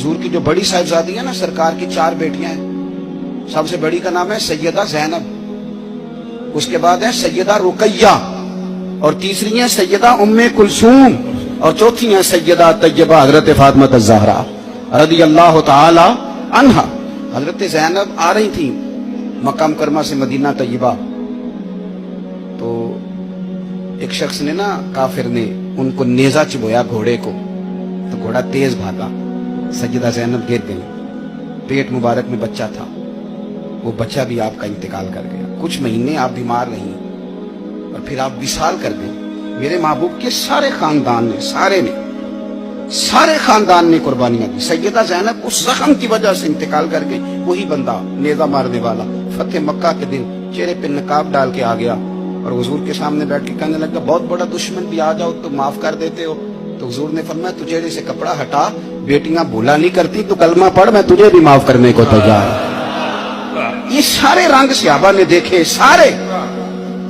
हुजूर की जो बड़ी साहिबजादी है ना, सरकार की 4 बेटियां हैं। सबसे बड़ी का नाम है सैयदा ज़ैनब, उसके बाद है सैयदा रुकैया, और तीसरी है सैयदा उम्मे कुलसूम, और चौथी है सैयदा तैयबा हजरत फातिमा ज़हरा रदियल्लाहु ताला अन्हा। हजरत ज़ैनब आ रही थी मक्का मुकरमा से मदीना तैयबा, तो एक शख्स ने ना, काफिर ने उनको नेजा चुभोया घोड़े को, तो घोड़ा तेज भागा, सैयदा ज़ैनब गिर गई, पेट मुबारक में बच्चा था, वो बच्चा भी आपका इंतकाल कर गया। कुछ महीने आप बीमार रही और फिर आप विसाल कर गई। मेरे महबूब के सारे खानदान ने, सारे खानदान ने कुर्बानियां दी। सैयदा ज़ैनब उस जख्म की वजह से इंतकाल कर गई। वही बंदा नेजा मारने वाला फतेह मक्का के दिन चेहरे पे नकाब डाल के आ गया और हुजूर के सामने बैठ के कहने लगा, बहुत बड़ा दुश्मन भी आ जाओ तो माफ कर देते हो। तो हुजूर ने फरमाया, तू चेहरे से कपड़ा हटा, बेटियां भूला नहीं करती, तू कलमा पढ़, मैं तुझे भी माफ करने को तैयार। ये सारे रंग सहाबा ने देखे, सारे।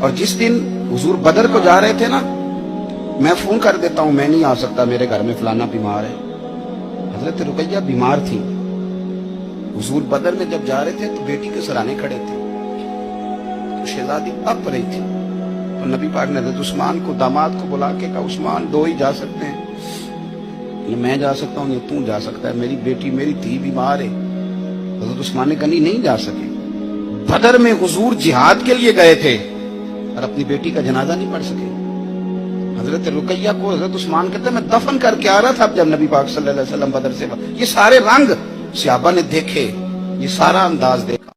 और जिस दिन हुजूर बदर को जा रहे थे ना, मैं फोन कर देता हूं, मैं नहीं आ सकता, मेरे घर में फलाना बीमार है। हजरत रुकैया बीमार थी। हुजूर बदर में जब जा रहे थे तो बेटी के सराहने खड़े थे, तो शहजादी अप रही थी, तो नबी पाक ने हजरत उस्मान को, दामाद को बुला के कहा, उस्मान 2 ही जा सकते हैं, ये मैं जा सकता हूँ, ये तू जा सकता है, मेरी बेटी, मेरी धी बीमार है। हजरत उस्मान ने कहा, नहीं जा सके। बदर में हुजूर जिहाद के लिए गए थे और अपनी बेटी का जनाजा नहीं पढ़ सके। हजरत रुकैया को हजरत उस्मान कहते, मैं दफन करके आ रहा था जब नबी पाक सल्लल्लाहु अलैहि वसल्लम बदर से। ये सारे रंग सहाबा ने देखे, ये सारा अंदाज देखा।